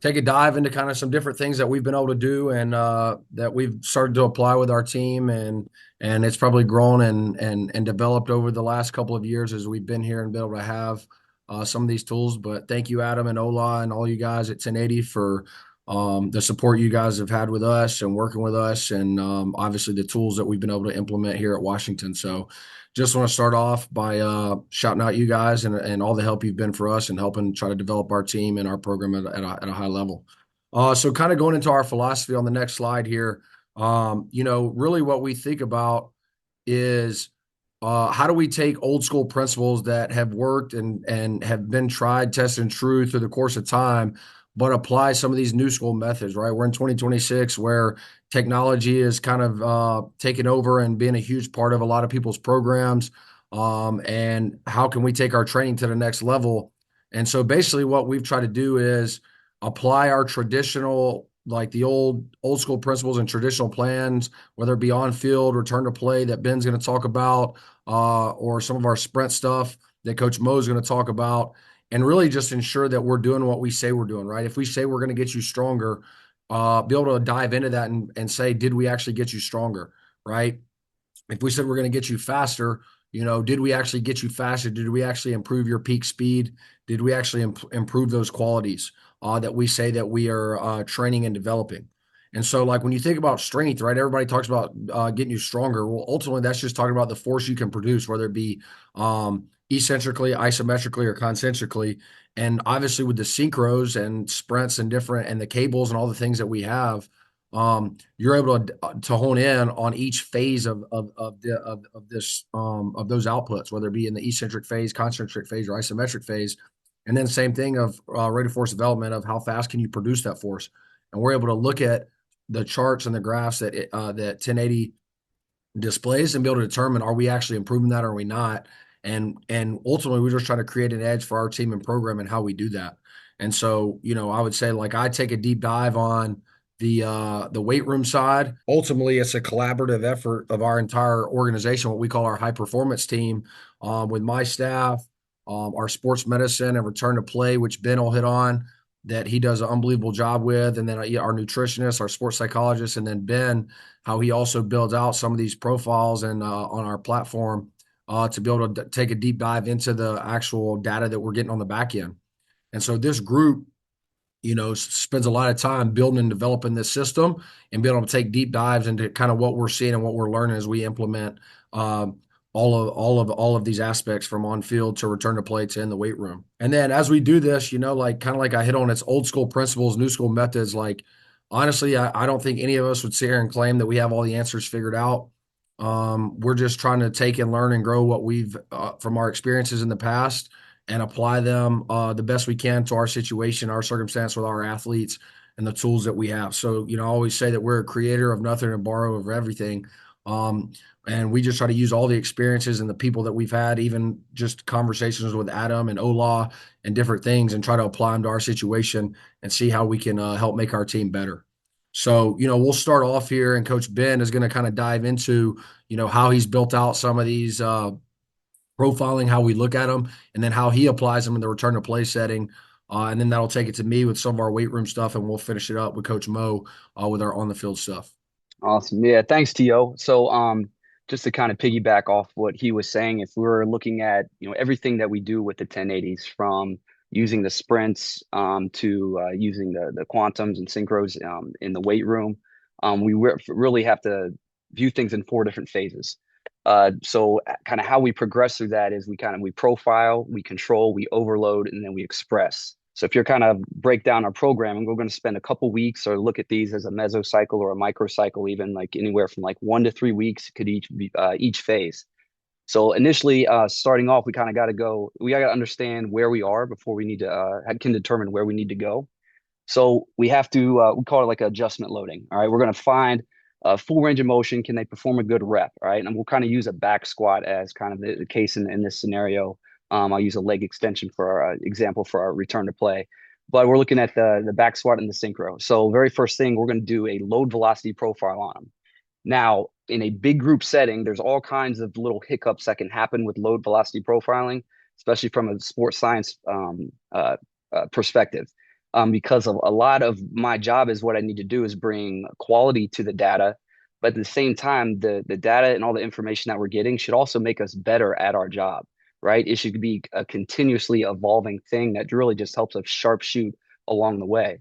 take a dive into kind of some different things that we've been able to do and that we've started to apply with our team, and it's probably grown and developed over the last couple of years as we've been here and been able to have some of these tools. But thank you, Adam and Ola, and all you guys at 1080 for the support you guys have had with us and working with us, and obviously the tools that we've been able to implement here at Washington. So just want to start off by shouting out you guys and all the help you've been for us and helping try to develop our team and our program at a high level. So kind of going into our philosophy on the next slide here, really what we think about is how do we take old school principles that have worked and have been tried, tested, and true through the course of time, but apply some of these new school methods, right? We're in 2026 where technology is kind of taking over and being a huge part of a lot of people's programs. And how can we take our training to the next level? And so basically what we've tried to do is apply our traditional, like the old school principles and traditional plans, whether it be on field, return to play that Ben's going to talk about, or some of our sprint stuff that Coach Mo is going to talk about, and really just ensure that we're doing what we say we're doing, right? If we say we're going to get you stronger, be able to dive into that and say, did we actually get you stronger, right? If we said we're going to get you faster, did we actually get you faster? Did we actually improve your peak speed? Did we actually improve those qualities that we say that we are training and developing? And so, like when you think about strength, right? Everybody talks about getting you stronger. Well, ultimately, that's just talking about the force you can produce, whether it be eccentrically, isometrically, or concentrically. And obviously, with the synchros and sprints and different and the cables and all the things that we have, you're able to hone in on each phase of this of those outputs, whether it be in the eccentric phase, concentric phase, or isometric phase. And then same thing of rate of force development of how fast can you produce that force. And we're able to look at the charts and the graphs that 1080 displays and be able to determine, are we actually improving that or are we not? And ultimately we're just trying to create an edge for our team and program and how we do that. And so, I would say like I take a deep dive on the weight room side. Ultimately, it's a collaborative effort of our entire organization, what we call our high performance team, with my staff, our sports medicine and return to play, which Ben will hit on, that he does an unbelievable job with, and then our nutritionist, our sports psychologist, and then Ben, how he also builds out some of these profiles and on our platform to be able to take a deep dive into the actual data that we're getting on the back end. And so this group, spends a lot of time building and developing this system and being able to take deep dives into kind of what we're seeing and what we're learning as we implement all of these aspects from on field to return to play to in the weight room. And then as we do this, like kind of like I hit on, it's old school principles, new school methods. Like honestly, I don't think any of us would sit here and claim that we have all the answers figured out. We're just trying to take and learn and grow what we've from our experiences in the past and apply them the best we can to our situation, our circumstance with our athletes and the tools that we have. So, I always say that we're a creator of nothing and borrow of everything. And we just try to use all the experiences and the people that we've had, even just conversations with Adam and Ola and different things, and try to apply them to our situation and see how we can help make our team better. So, we'll start off here, and Coach Ben is going to kind of dive into, how he's built out some of these profiling, how we look at them, and then how he applies them in the return to play setting. And then that'll take it to me with some of our weight room stuff, and we'll finish it up with Coach Mo with our on the field stuff. Awesome. Yeah, thanks, Tio. So, just to kind of piggyback off what he was saying, if we're looking at, everything that we do with the 1080s, from using the sprints to using the quantums and synchros in the weight room, we really have to view things in four different phases. So kind of how we progress through that is we profile, we control, we overload, and then we express. So if you're kind of break down our programming, we're going to spend a couple weeks or look at these as a mesocycle or a microcycle, even like anywhere from like 1 to 3 weeks could each be each phase. So initially, starting off, we kind of we got to understand where we are before we need to can determine where we need to go. So we have to we call it like adjustment loading. All right, we're going to find full range of motion. Can they perform a good rep? All right, and we'll kind of use a back squat as kind of the case in this scenario. I'll use a leg extension for our example for our return to play. But we're looking at the back squat and the synchro. So very first thing, we're going to do a load velocity profile on them. Now, in a big group setting, there's all kinds of little hiccups that can happen with load velocity profiling, especially from a sports science perspective. because of a lot of my job is what I need to do is bring quality to the data. But at the same time, the data and all the information that we're getting should also make us better at our job, right? It should be a continuously evolving thing that really just helps us sharpshoot along the way.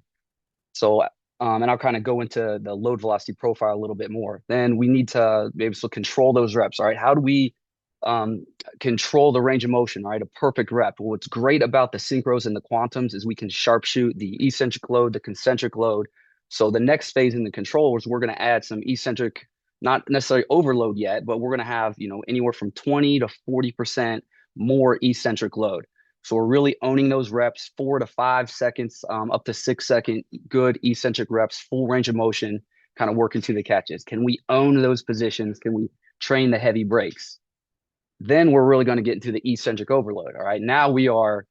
So, and I'll kind of go into the load velocity profile a little bit more. Then we need to maybe so control those reps. All right, how do we um, control the range of motion? All right, a perfect rep. Well, what's great about the synchros and the quantums is we can sharpshoot the eccentric load, the concentric load. So the next phase in the control is we're going to add some eccentric, not necessarily overload yet, but we're going to have anywhere from 20 to 40% more eccentric load. So we're really owning those reps, 4 to 5 seconds, up to 6 second, good eccentric reps, full range of motion, kind of working to the catches. Can we own those positions? Can we train the heavy breaks? Then we're really going to get into the eccentric overload. All right. Now we are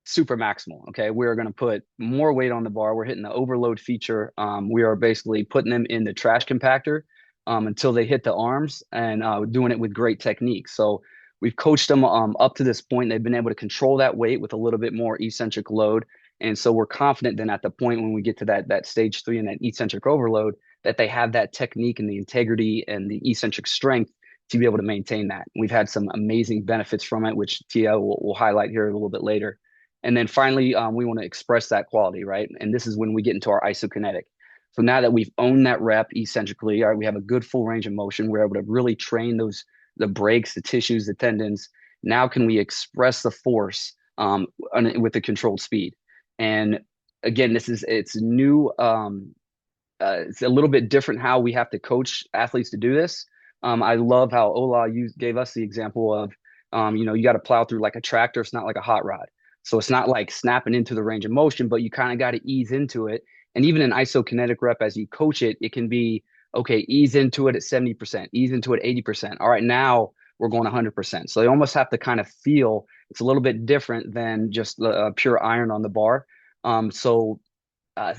super maximal. Okay. We're going to put more weight on the bar. We're hitting the overload feature. We are basically putting them in the trash compactor until they hit the arms and doing it with great technique. So we've coached them up to this point. They've been able to control that weight with a little bit more eccentric load. And so we're confident then at the point when we get to that stage 3 and that eccentric overload, that they have that technique and the integrity and the eccentric strength to be able to maintain that. We've had some amazing benefits from it, which Tia will highlight here a little bit later. And then finally, we want to express that quality, right? And this is when we get into our isokinetic. So now that we've owned that rep eccentrically, all right, we have a good full range of motion. We're able to really train the breaks, the tissues, the tendons. Now can we express the force with the controlled speed? And again, it's new. It's a little bit different how we have to coach athletes to do this. I love how Ola gave us the example of, you got to plow through like a tractor. It's not like a hot rod. So it's not like snapping into the range of motion, but you kind of got to ease into it. And even an isokinetic rep, as you coach it, it can be, okay, ease into it at 70%, ease into it 80%. All right, now we're going 100%. So they almost have to kind of feel it's a little bit different than just the pure iron on the bar. So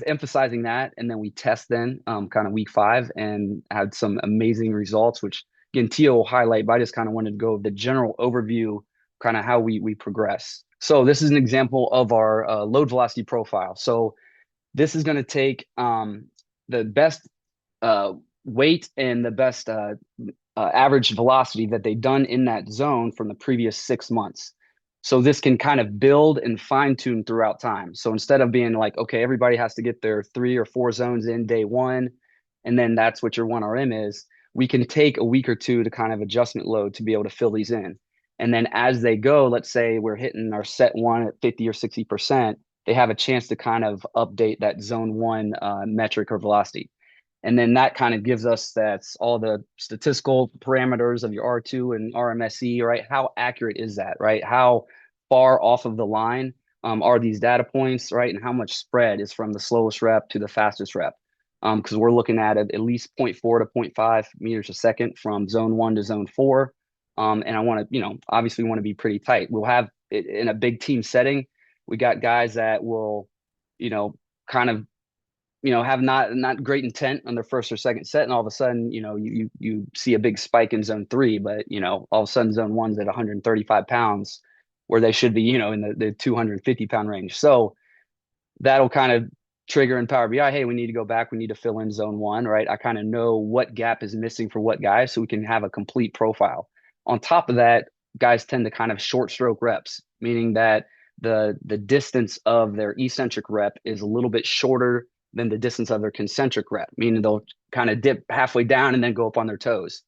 emphasizing that, and then we test then kind of week 5 and had some amazing results, which again Tia will highlight. But I just kind of wanted to go the general overview, kind of how we progress. So this is an example of our load velocity profile. So this is going to take the best uh, weight and the best average velocity that they've done in that zone from the previous 6 months. So this can kind of build and fine tune throughout time. So instead of being like, okay, everybody has to get their 3 or 4 zones in day 1, and then that's what your 1RM is, we can take a week or two to kind of adjustment load to be able to fill these in. And then as they go, let's say we're hitting our set 1 at 50 or 60%, they have a chance to kind of update that zone 1 metric or velocity. And then that kind of gives us that's all the statistical parameters of your R2 and RMSE, right? How accurate is that, right? How far off of the line are these data points, right? And how much spread is from the slowest rep to the fastest rep? Because we're looking at least zero point 0.4 to zero point 0.5 meters a second from zone 1 to zone 4. And I want to, obviously want to be pretty tight. We'll have it in a big team setting. We got guys that will, kind of have not great intent on their first or second set, and all of a sudden, you see a big spike in zone 3, but all of a sudden zone 1's at 135 pounds, where they should be, in the 250-pound range. So that'll kind of trigger in Power BI, hey, we need to go back, we need to fill in zone 1, right? I kind of know what gap is missing for what guy, so we can have a complete profile. On top of that, guys tend to kind of short stroke reps, meaning that the distance of their eccentric rep is a little bit shorter than the distance of their concentric rep, meaning they'll kind of dip halfway down and then go up on their toes.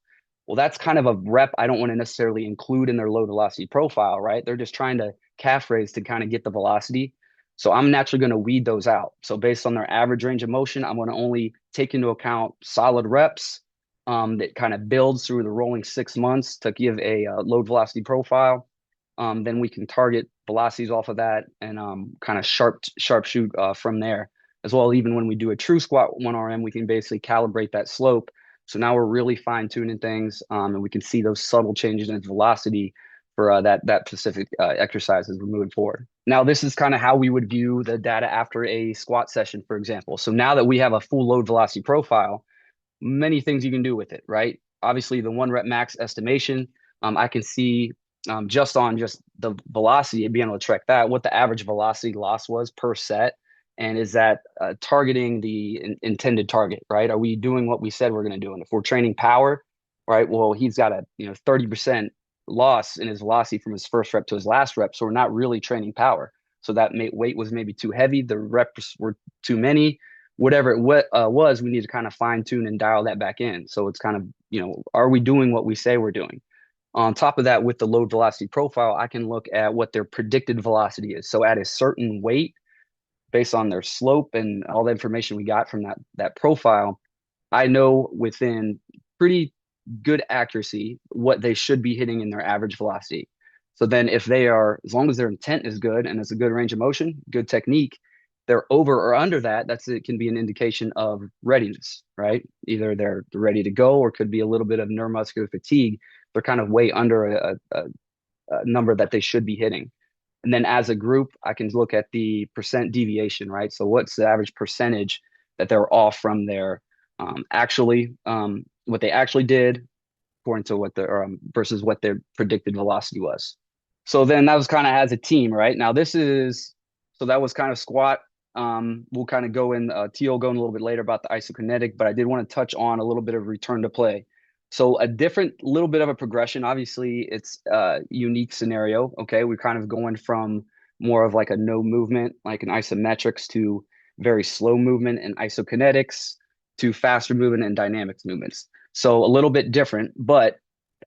Well, that's kind of a rep I don't want to necessarily include in their low velocity profile, right? They're just trying to calf raise to kind of get the velocity. So I'm naturally going to weed those out. So based on their average range of motion, I'm going to only take into account solid reps that kind of builds through the rolling 6 months to give a load velocity profile. Then we can target velocities off of that and kind of sharp shoot from there as well. Even when we do a true squat 1RM, we can basically calibrate that slope. So now we're really fine tuning things, and we can see those subtle changes in its velocity for that specific exercise as we're moving forward. Now, this is kind of how we would view the data after a squat session, for example. So now that we have a full load velocity profile, many things you can do with it, right? Obviously, the 1 rep max estimation, I can see just on the velocity and being able to track that, what the average velocity loss was per set. And is that targeting the intended target, right? Are we doing what we said we're going to do? And if we're training power, right, well, he's got a 30% loss in his velocity from his first rep to his last rep. So we're not really training power. So that weight was maybe too heavy. The reps were too many. Whatever it was, we need to kind of fine tune and dial that back in. So it's kind of, are we doing what we say we're doing? On top of that, with the load velocity profile, I can look at what their predicted velocity is. So at a certain weight, based on their slope and all the information we got from that profile, I know within pretty good accuracy what they should be hitting in their average velocity. So then if they are, as long as their intent is good and it's a good range of motion, good technique, they're over or under that, it can be an indication of readiness, right? Either they're ready to go or could be a little bit of neuromuscular fatigue. They're kind of way under a number that they should be hitting. And then as a group, I can look at the percent deviation, right? So what's the average percentage that they're off from their what they actually did according to what their versus what their predicted velocity was. So then that was kind of as a team, right? Now so that was kind of squat. We'll kind of go in, T.O. going a little bit later about the isokinetic, but I did want to touch on a little bit of return to play. So a different little bit of a progression. Obviously, it's a unique scenario. Okay, we're kind of going from more of like a no movement, like an isometrics, to very slow movement and isokinetics, to faster movement and dynamics movements. So a little bit different, but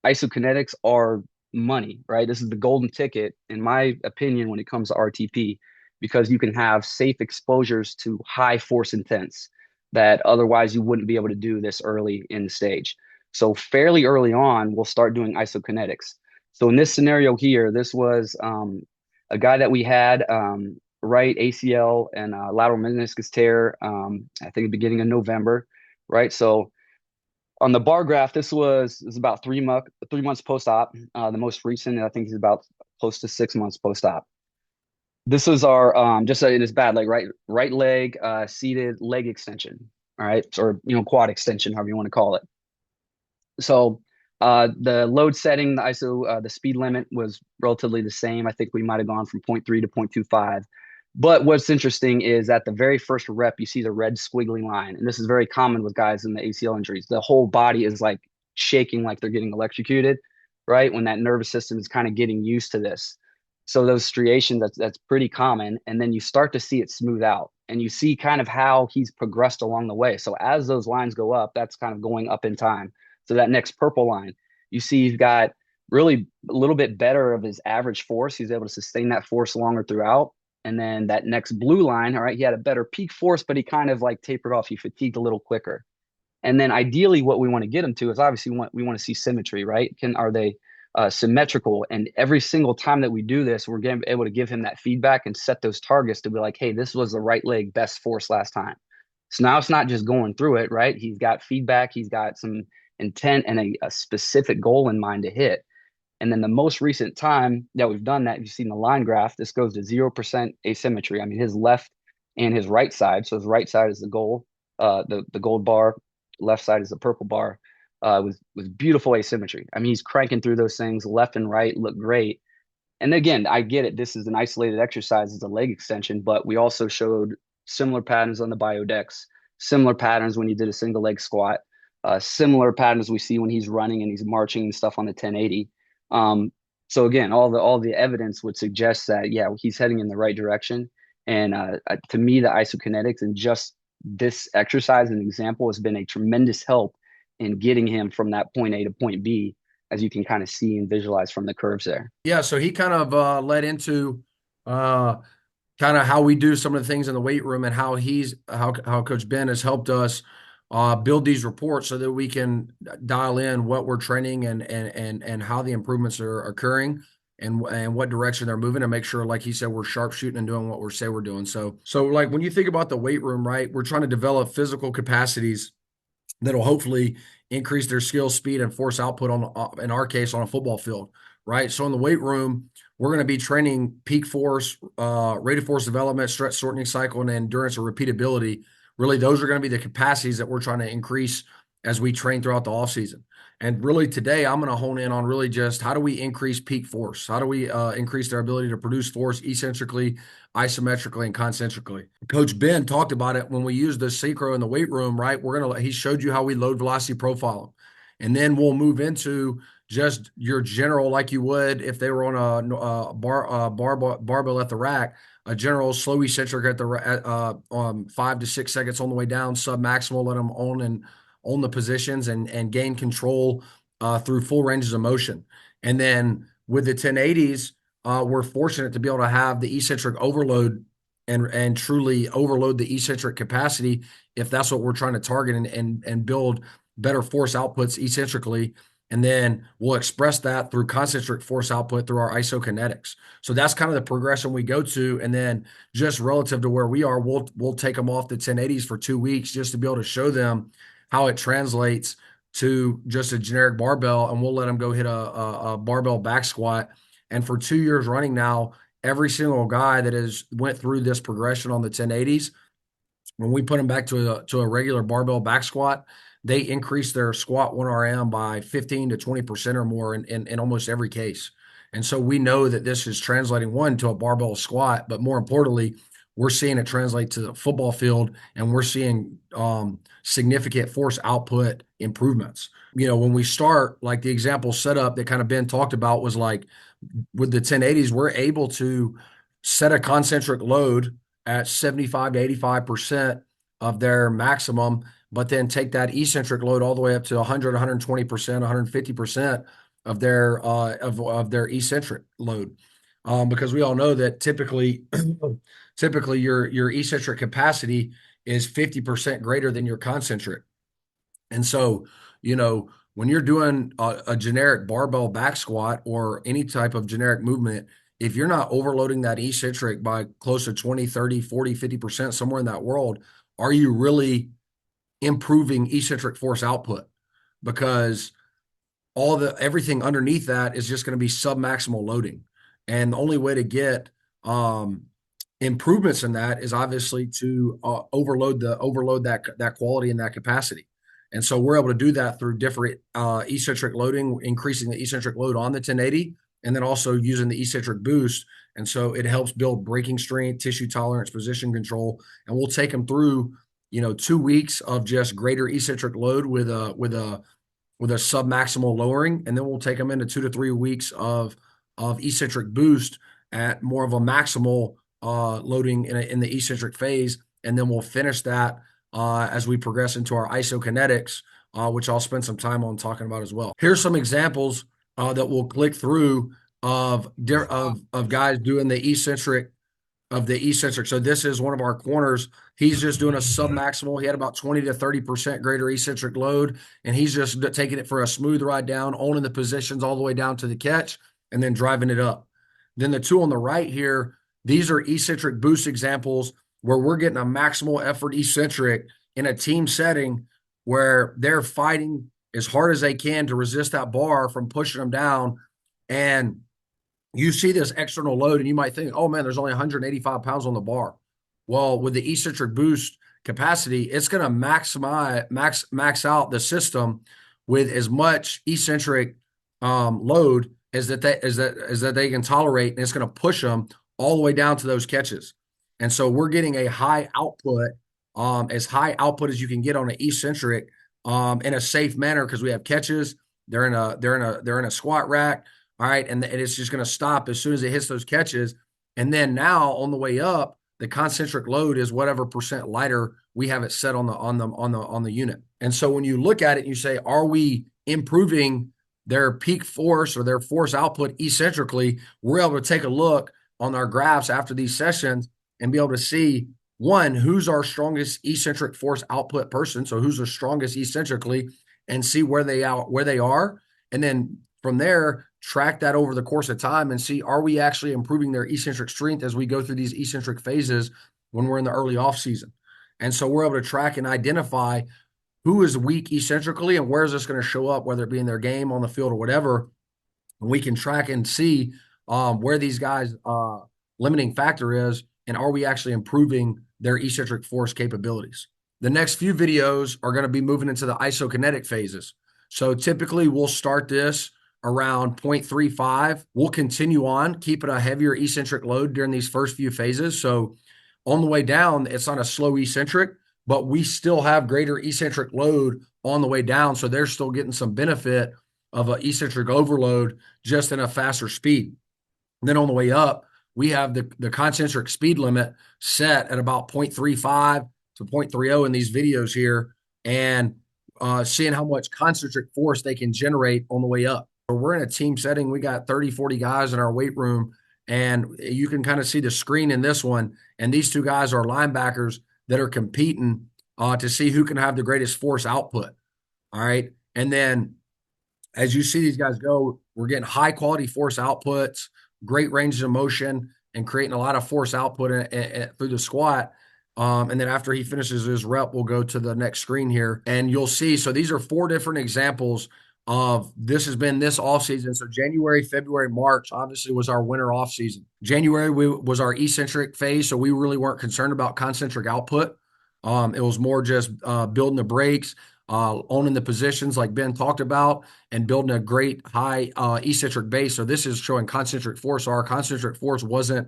isokinetics are money, right? This is the golden ticket, in my opinion, when it comes to RTP, because you can have safe exposures to high force intents that otherwise you wouldn't be able to do this early in the stage. So fairly early on, we'll start doing isokinetics. So in this scenario here, this was a guy that we had right ACL and lateral meniscus tear, I think at the beginning of November, right? So on the bar graph, this was about 3 months post-op. The most recent, I think, is about close to 6 months post-op. This was our just in his bad leg, right leg seated leg extension, all right, or quad extension, however you want to call it. So the load setting, the ISO, the speed limit was relatively the same. I think we might have gone from 0.3 to 0.25. But what's interesting is at the very first rep, you see the red squiggly line. And this is very common with guys in the ACL injuries. The whole body is like shaking like they're getting electrocuted, right? When that nervous system is kind of getting used to this. So those striations, that's pretty common. And then you start to see it smooth out. And you see kind of how he's progressed along the way. So as those lines go up, that's kind of going up in time. So that next purple line, you see he's got really a little bit better of his average force. He's able to sustain that force longer throughout. And then that next blue line, all right, he had a better peak force, but he kind of like tapered off. He fatigued a little quicker. And then ideally, what we want to get him to is obviously we want to see symmetry, right? Are they symmetrical? And every single time that we do this, we're getting able to give him that feedback and set those targets to be like, hey, this was the right leg best force last time. So now it's not just going through it, right? He's got feedback. He's got some intent and a specific goal in mind to hit. And then the most recent time that we've done that, you've seen the line graph, this goes to 0% asymmetry. I mean, his left and his right side. So his right side is the goal, the gold bar, left side is the purple bar, was beautiful asymmetry. I mean, he's cranking through those things left and right, look great. And again, I get it. This is an isolated exercise, it's a leg extension, but we also showed similar patterns on the biodex, similar patterns when he did a single leg squat, similar patterns we see when he's running and he's marching and stuff on the 1080. So again, all the evidence would suggest that, yeah, he's heading in the right direction. And to me, the isokinetics and just this exercise and example has been a tremendous help in getting him from that point A to point B, as you can kind of see and visualize from the curves there. Yeah, so he kind of led into uh, kind of how we do some of the things in the weight room and how Coach Ben has helped us build these reports so that we can dial in what we're training and how the improvements are occurring and what direction they're moving and make sure, like he said, we're sharpshooting and doing what we say we're doing. So like when you think about the weight room, right, we're trying to develop physical capacities that'll hopefully increase their skill, speed, and force output in our case, on a football field, right? So in the weight room, we're going to be training peak force, rate of force development, stretch shortening cycle, and endurance or repeatability. Really, those are going to be the capacities that we're trying to increase as we train throughout the off season. And really today, I'm going to hone in on really just how do we increase peak force? How do we increase their ability to produce force eccentrically, isometrically, and concentrically? Coach Ben talked about it when we used the synchro in the weight room, right? He showed you how we load velocity profile them. And then we'll move into just your general, like you would if they were on barbell at the rack, a general slow eccentric at the 5 to 6 seconds on the way down, sub maximal, let them own the positions and gain control through full ranges of motion. And then with the 1080s, we're fortunate to be able to have the eccentric overload and truly overload the eccentric capacity if that's what we're trying to target and build better force outputs eccentrically. And then we'll express that through concentric force output through our isokinetics. So that's kind of the progression we go to. And then just relative to where we are, we'll take them off the 1080s for 2 weeks just to be able to show them how it translates to just a generic barbell, and we'll let them go hit a barbell back squat. And for 2 years running now, every single guy that has went through this progression on the 1080s, when we put them back to a regular barbell back squat, they increase their squat 1 RM by 15 to 20% or more in almost every case. And so we know that this is translating one to a barbell squat, but more importantly, we're seeing it translate to the football field, and we're seeing significant force output improvements. When we start, like the example set up that kind of Ben talked about was like with the 1080s, we're able to set a concentric load at 75 to 85% of their maximum, but then take that eccentric load all the way up to 100, 120%, 150% of their eccentric load. Because we all know that typically your eccentric capacity is 50% greater than your concentric. And so, when you're doing a generic barbell back squat or any type of generic movement, if you're not overloading that eccentric by close to 20, 30, 40, 50%, somewhere in that world, are you really improving eccentric force output? Because everything underneath that is just going to be submaximal loading. And the only way to get improvements in that is obviously to overload that quality and that capacity. And so we're able to do that through different eccentric loading, increasing the eccentric load on the 1080, and then also using the eccentric boost. And so it helps build braking strength, tissue tolerance, position control. And we'll take them through, 2 weeks of just greater eccentric load with a submaximal lowering, and then we'll take them into 2 to 3 weeks of eccentric boost at more of a maximal loading in the eccentric phase, and then we'll finish that as we progress into our isokinetics, which I'll spend some time on talking about as well. Here's some examples that we'll click through of guys doing the eccentric. So this is one of our corners. He's just doing a submaximal. He had about 20 to 30% greater eccentric load, and he's just taking it for a smooth ride down, owning the positions all the way down to the catch, and then driving it up. Then the two on the right here, these are eccentric boost examples where we're getting a maximal effort eccentric in a team setting where they're fighting as hard as they can to resist that bar from pushing them down. And you see this external load and you might think, oh man, there's only 185 pounds on the bar. Well, with the eccentric boost capacity, it's going to max out the system with as much eccentric load as that they can tolerate, and it's going to push them all the way down to those catches. And so we're getting a high output, as high output as you can get on an eccentric, in a safe manner because we have catches. They're in a squat rack. All right. And it's just going to stop as soon as it hits those catches. And then now on the way up, the concentric load is whatever percent lighter we have it set on the unit. And so when you look at it and you say, are we improving their peak force or their force output eccentrically? We're able to take a look on our graphs after these sessions and be able to see, one, who's our strongest eccentric force output person. So who's the strongest eccentrically, and see where they are. And then from there, track that over the course of time and see, are we actually improving their eccentric strength as we go through these eccentric phases when we're in the early off season. And so we're able to track and identify who is weak eccentrically and where is this going to show up, whether it be in their game, on the field, or whatever. And we can track and see where these guys' limiting factor is, and are we actually improving their eccentric force capabilities. The next few videos are going to be moving into the isokinetic phases. So typically we'll start this around 0.35. We'll continue on, keeping a heavier eccentric load during these first few phases. So on the way down, it's not a slow eccentric, but we still have greater eccentric load on the way down. So they're still getting some benefit of an eccentric overload just in a faster speed. And then on the way up, we have the concentric speed limit set at about 0.35 to 0.30 in these videos here, and seeing how much concentric force they can generate on the way up. We're in a team setting. We got 30, 40 guys in our weight room, and you can kind of see the screen in this one. And these two guys are linebackers that are competing to see who can have the greatest force output. All right. And then as you see these guys go, we're getting high quality force outputs, great ranges of motion, and creating a lot of force output through the squat. And then after he finishes his rep, we'll go to the next screen here and you'll see. So these are 4 different examples of this has been this off season. So January, February, March obviously was our winter off season. January was our eccentric phase. So we really weren't concerned about concentric output. It was more just building the brakes, owning the positions like Ben talked about, and building a great high eccentric base. So this is showing concentric force. So our concentric force wasn't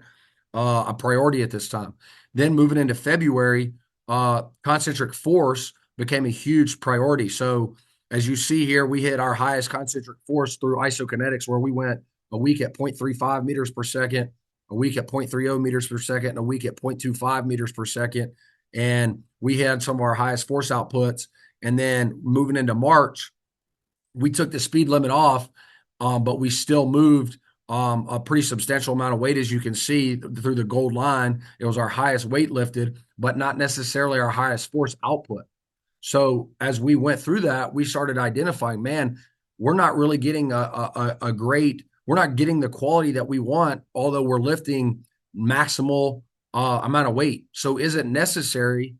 a priority at this time. Then moving into February, concentric force became a huge priority. So as you see here, we hit our highest concentric force through isokinetics, where we went a week at 0.35 meters per second, a week at 0.30 meters per second, and a week at 0.25 meters per second. And we had some of our highest force outputs. And then moving into March, we took the speed limit off, but we still moved a pretty substantial amount of weight, as you can see through the gold line. It was our highest weight lifted, but not necessarily our highest force output. So as we went through that, we started identifying, man, we're not really getting a great, we're not getting the quality that we want, although we're lifting maximal amount of weight. So is it necessary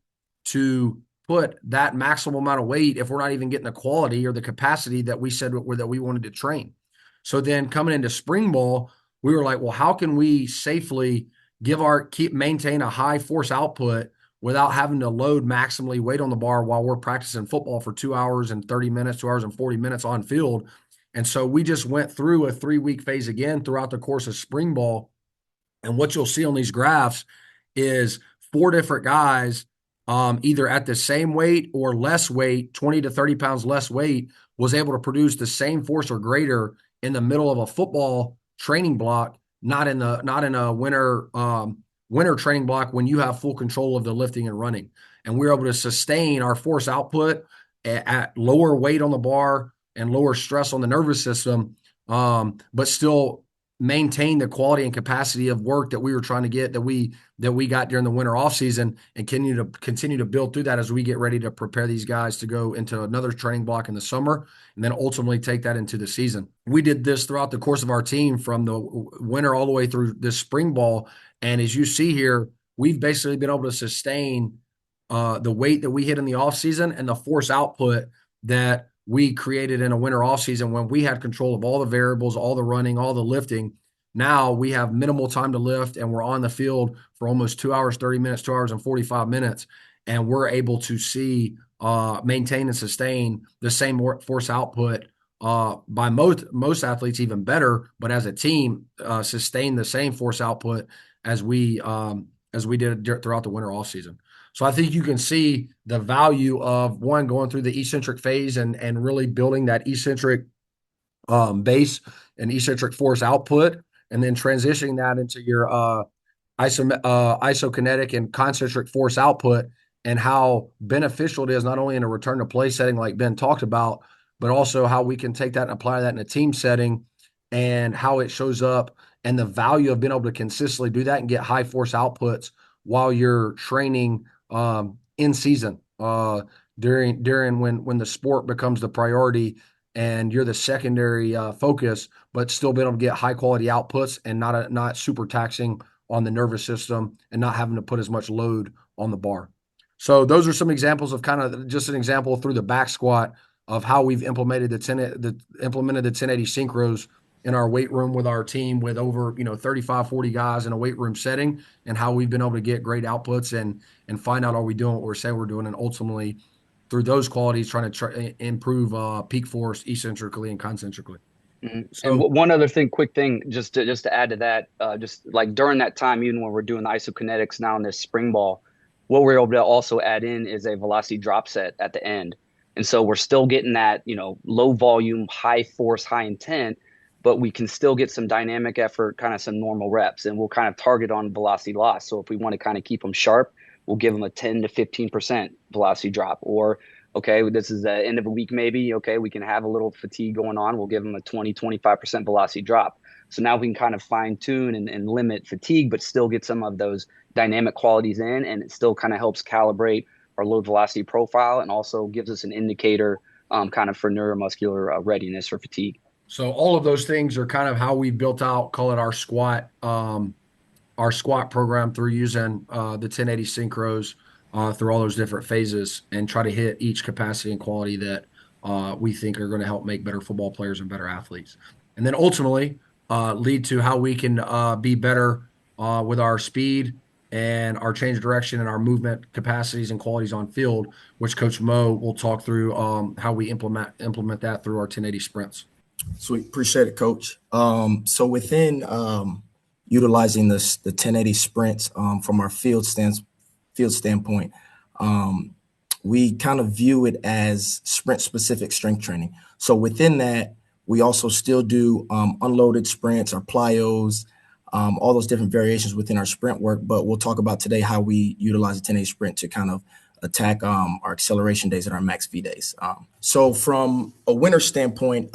to put that maximal amount of weight if we're not even getting the quality or the capacity that we said that we wanted to train? So then coming into spring ball, we were like, well, how can we safely maintain a high force output without having to load maximally weight on the bar while we're practicing football for 2 hours and 30 minutes, 2 hours and 40 minutes on field? And so we just went through a 3-week phase again throughout the course of spring ball. And what you'll see on these graphs is 4 different guys, either at the same weight or less weight, 20 to 30 pounds less weight, was able to produce the same force or greater in the middle of a football training block, not in a winter training block when you have full control of the lifting and running. And we're able to sustain our force output at lower weight on the bar and lower stress on the nervous system, but still maintain the quality and capacity of work that we were trying to get, that we got during the winter off season, and continue to build through that as we get ready to prepare these guys to go into another training block in the summer, and then ultimately take that into the season. We did this throughout the course of our team from the winter all the way through this spring ball. And as you see here, we've basically been able to sustain the weight that we hit in the off season and the force output that we created in a winter off season when we had control of all the variables, all the running, all the lifting. Now we have minimal time to lift, and we're on the field for almost 2 hours, 30 minutes, 2 hours and 45 minutes. And we're able to maintain and sustain the same force output by most athletes, even better, but as a team, sustain the same force output as we did throughout the winter off season. So I think you can see the value of one going through the eccentric phase and really building that eccentric base and eccentric force output, and then transitioning that into your isokinetic and concentric force output, and how beneficial it is not only in a return to play setting like Ben talked about, but also how we can take that and apply that in a team setting, and how it shows up, and the value of being able to consistently do that and get high force outputs while you're training in season, during when the sport becomes the priority and you're the secondary focus, but still being able to get high quality outputs and not super taxing on the nervous system and not having to put as much load on the bar. So those are some examples of kind of just an example through the back squat of how we've implemented the 1080 synchros in our weight room with our team with over, 35, 40 guys in a weight room setting, and how we've been able to get great outputs and find out, are we doing what we're saying we're doing, and ultimately through those qualities trying to improve peak force eccentrically and concentrically. Mhm. And So one other thing, quick thing, just to add to that, just like during that time, even when we're doing the isokinetics now in this spring ball, what we're able to also add in is a velocity drop set at the end. And so we're still getting that, low volume, high force, high intent, but we can still get some dynamic effort, kind of some normal reps, and we'll kind of target on velocity loss. So if we want to kind of keep them sharp, we'll give them a 10 to 15% velocity drop, or okay, this is the end of a week, maybe. Okay, we can have a little fatigue going on. We'll give them a 20, 25% velocity drop. So now we can kind of fine tune and limit fatigue, but still get some of those dynamic qualities in. And it still kind of helps calibrate our load velocity profile and also gives us an indicator kind of for neuromuscular readiness or fatigue. So all of those things are kind of how we built out, call it our squat program through using the 1080 synchros through all those different phases, and try to hit each capacity and quality that we think are going to help make better football players and better athletes. And then ultimately lead to how we can be better with our speed and our change of direction and our movement capacities and qualities on field, which Coach Mo will talk through how we implement that through our 1080 sprints. Sweet. Appreciate it, Coach. So within utilizing the 1080 sprints from our field standpoint, um, we kind of view it as sprint specific strength training. So within that, we also still do unloaded sprints or plyos, all those different variations within our sprint work. But we'll talk about today how we utilize the 1080 sprint to kind of attack our acceleration days and our max V days. So from a winter standpoint,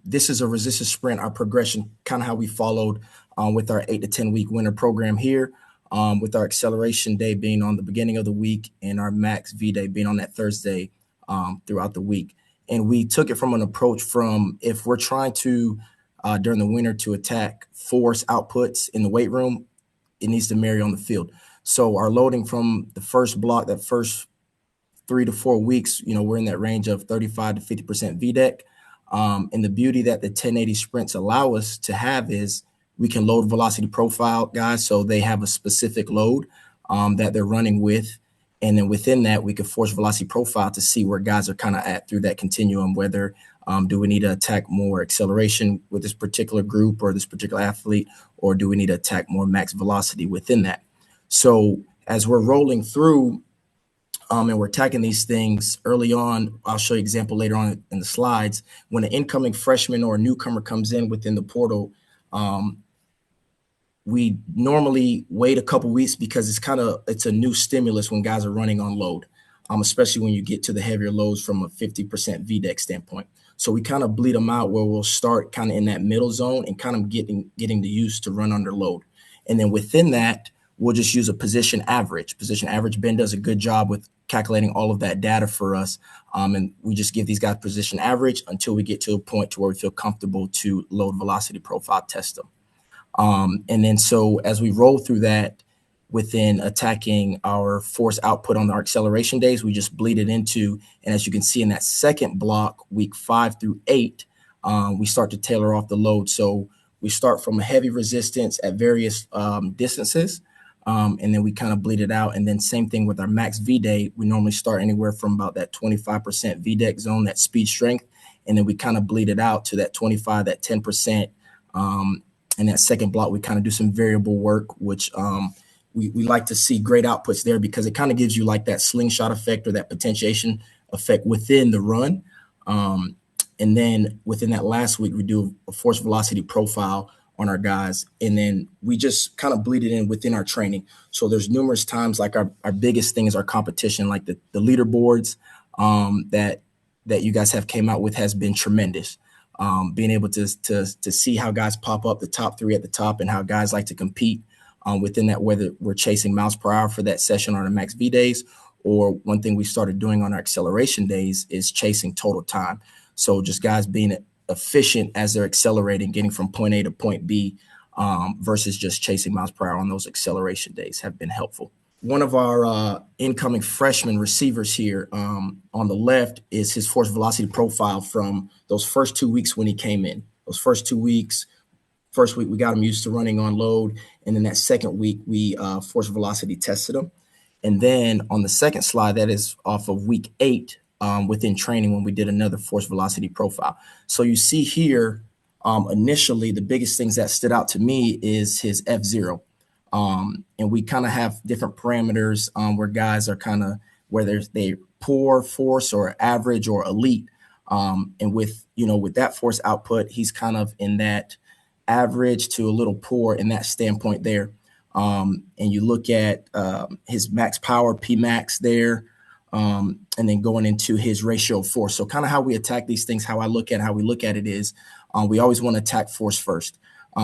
this is a resistance sprint, our progression, kind of how we followed with our 8 to 10 week winter program here, with our acceleration day being on the beginning of the week and our max V day being on that Thursday throughout the week. And we took it from an approach from, if we're trying to, during the winter, to attack force outputs in the weight room, it needs to marry on the field. So our loading from the first block, that first 3 to 4 weeks, we're in that range of 35 to 50% VDEC. And the beauty that the 1080 sprints allow us to have is we can load velocity profile guys, so they have a specific load that they're running with. And then within that, we can force velocity profile to see where guys are kind of at through that continuum, whether do we need to attack more acceleration with this particular group or this particular athlete, or do we need to attack more max velocity within that? So as we're rolling through and we're attacking these things early on, I'll show you an example later on in the slides. When an incoming freshman or a newcomer comes in within the portal, we normally wait a couple weeks because it's a new stimulus when guys are running on load, especially when you get to the heavier loads from a 50% VDEC standpoint. So we kind of bleed them out where we'll start kind of in that middle zone and kind of getting the use to run under load. And then within that, we'll just use a position average. Position average, Ben does a good job with calculating all of that data for us. And we just give these guys position average until we get to a point to where we feel comfortable to load velocity profile test them. And then so as we roll through that within attacking our force output on our acceleration days, we just bleed it into, and as you can see in that second block, week 5 through 8, we start to tailor off the load. So we start from a heavy resistance at various distances, and then we kind of bleed it out. And then same thing with our max V day, we normally start anywhere from about that 25% VDEC zone, that speed strength, and then we kind of bleed it out to that 25, that 10%. In that second block, we kind of do some variable work, which we like to see great outputs there because it kind of gives you like that slingshot effect or that potentiation effect within the run. And then within that last week, we do a force velocity profile on our guys. And then we just kind of bleed it in within our training. So there's numerous times, like our biggest thing is our competition, like the leaderboards that you guys have came out with has been tremendous. Being able to see how guys pop up the top 3 at the top and how guys like to compete within that, whether we're chasing miles per hour for that session on the max V days, or one thing we started doing on our acceleration days is chasing total time. So just guys being efficient as they're accelerating, getting from point A to point B versus just chasing miles per hour on those acceleration days have been helpful. One of our incoming freshman receivers here on the left is his force velocity profile from those first 2 weeks when he came in. Those first 2 weeks, first week we got him used to running on load, and then that second week we force velocity tested him. And then on the second slide, that is off of week 8 within training when we did another force velocity profile. So you see here, initially, the biggest things that stood out to me is his F0. And we kind of have different parameters where guys are kind of, whether they poor force or average or elite. And with that force output, he's kind of in that average to a little poor in that standpoint there. And you look at his max power, P max there, and then going into his ratio of force. So kind of how we attack these things, how we look at it is we always want to attack force first.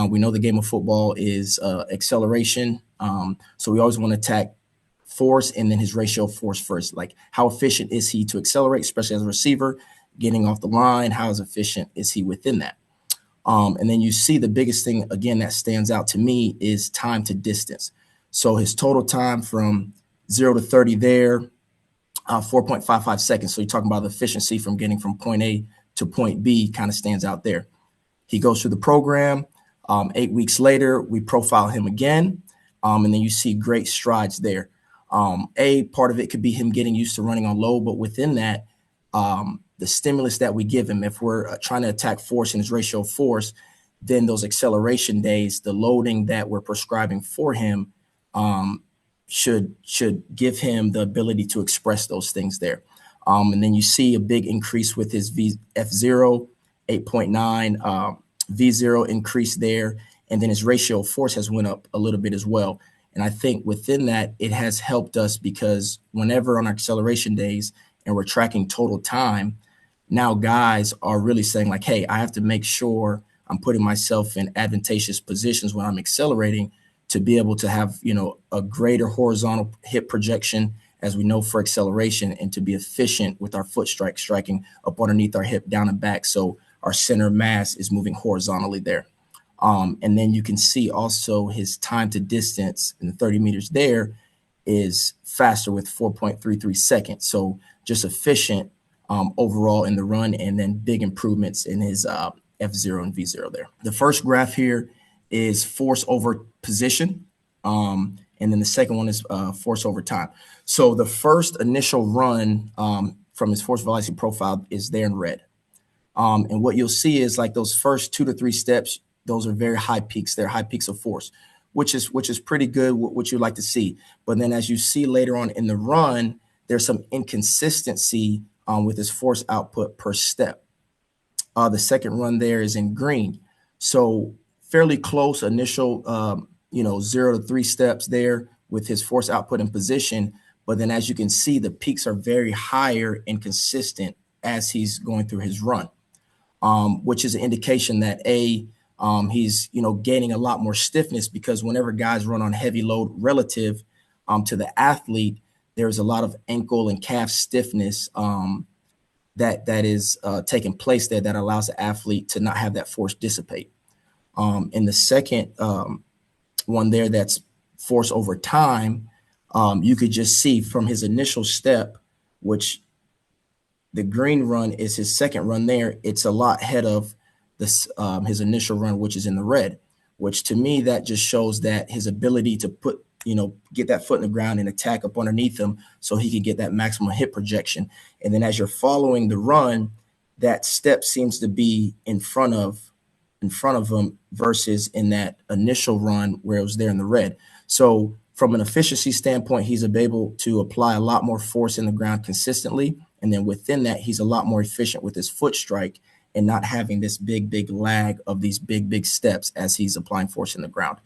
We know the game of football is acceleration. So we always want to attack force and then his ratio of force first. Like how efficient is he to accelerate, especially as a receiver, getting off the line? How efficient is he within that? And then you see the biggest thing, again, that stands out to me is time to distance. So his total time from 0 to 30 there, 4.55 seconds. So you're talking about the efficiency from getting from point A to point B kind of stands out there. He goes through the program. 8 weeks later, we profile him again. And then you see great strides there. A part of it could be him getting used to running on low, but within that, the stimulus that we give him, if we're trying to attack force and his ratio of force, then those acceleration days, the loading that we're prescribing for him should give him the ability to express those things there. And then you see a big increase with his F0, 8.9, V0 increase there. And then his ratio of force has went up a little bit as well. And I think within that, it has helped us because whenever on our acceleration days and we're tracking total time, now guys are really saying like, hey, I have to make sure I'm putting myself in advantageous positions when I'm accelerating to be able to have, a greater horizontal hip projection, as we know for acceleration, and to be efficient with our foot striking up underneath our hip, down and back. So our center mass is moving horizontally there. And then you can see also his time to distance in the 30 meters there is faster with 4.33 seconds. So just efficient overall in the run, and then big improvements in his F0 and V0 there. The first graph here is force over position. And then the second one is force over time. So the first initial run from his force velocity profile is there in red. And what you'll see is like those first 2 to 3 steps, those are very high peaks. They're high peaks of force, which is pretty good, what you'd like to see. But then as you see later on in the run, there's some inconsistency with his force output per step. The second run there is in green. So fairly close initial, 0 to 3 steps there with his force output and position. But then as you can see, the peaks are very higher and consistent as he's going through his run, which is an indication that he's, gaining a lot more stiffness, because whenever guys run on heavy load relative to the athlete, there's a lot of ankle and calf stiffness that is taking place there that allows the athlete to not have that force dissipate. In the second one there, that's force over time, you could just see from his initial step, which the green run is his second run there, it's a lot ahead of this his initial run, which is in the red, which to me, that just shows that his ability to put, get that foot in the ground and attack up underneath him so he can get that maximum hip projection. And then as you're following the run, that step seems to be in front of him versus in that initial run where it was there in the red. So from an efficiency standpoint, he's able to apply a lot more force in the ground consistently. And then within that, he's a lot more efficient with his foot strike and not having this big lag of these big steps as he's applying force in the ground.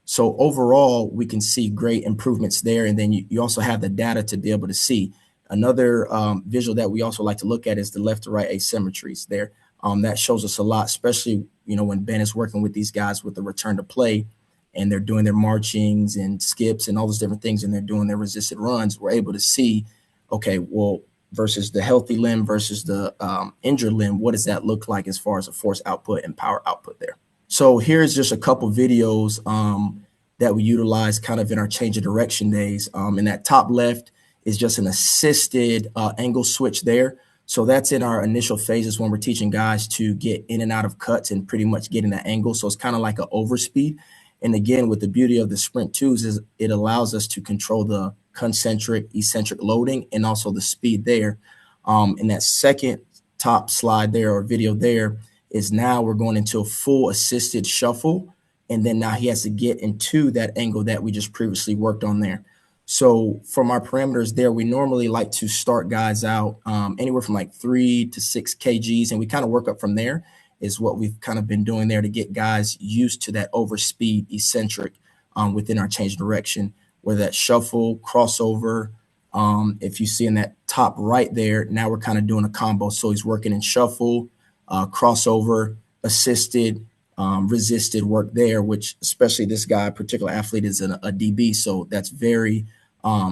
So overall, we can see great improvements there. And then you also have the data to be able to see. Another visual that we also like to look at is the left to right asymmetries there. That shows us a lot, especially, when Ben is working with these guys with the return to play and they're doing their marchings and skips and all those different things, and they're doing their resisted runs. We're able to see, okay, well, versus the healthy limb versus the injured limb, what does that look like as far as a force output and power output there? So here's just a couple videos that we utilize kind of in our change of direction days. And that top left is just an assisted angle switch there. So that's in our initial phases when we're teaching guys to get in and out of cuts and pretty much getting that angle. So it's kind of like an overspeed. And again, with the beauty of the sprint twos is it allows us to control the concentric, eccentric loading and also the speed there. In that second top slide there or video there is now we're going into a full assisted shuffle. And then now he has to get into that angle that we just previously worked on there. So from our parameters there, we normally like to start guys out anywhere from like 3 to 6 kgs, and we kind of work up from there. Is what we've kind of been doing there to get guys used to that overspeed eccentric within our change direction, whether that shuffle, crossover. If you see in that top right there, now we're kind of doing a combo. So he's working in shuffle, crossover, assisted, resisted work there, which especially this guy, particular athlete, is a DB. So that's very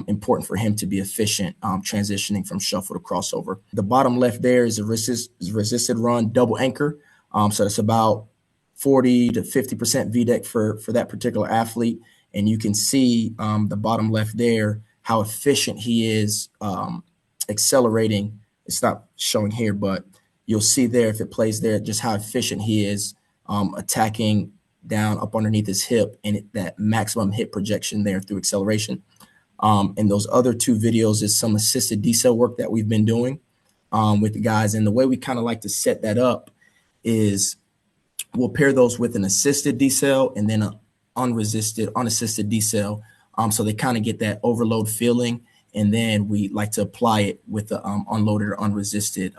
important for him to be efficient transitioning from shuffle to crossover. The bottom left there is a resisted run double anchor. So that's about 40 to 50% VDEC for that particular athlete. And you can see the bottom left there, how efficient he is accelerating. It's not showing here, but you'll see there if it plays there, just how efficient he is attacking down up underneath his hip and that maximum hip projection there through acceleration. And those other two videos is some assisted decel work that we've been doing with the guys. And the way we kind of like to set that up is we'll pair those with an assisted decel and then an unassisted decel. So they kind of get that overload feeling. And then we like to apply it with the unloaded or unresisted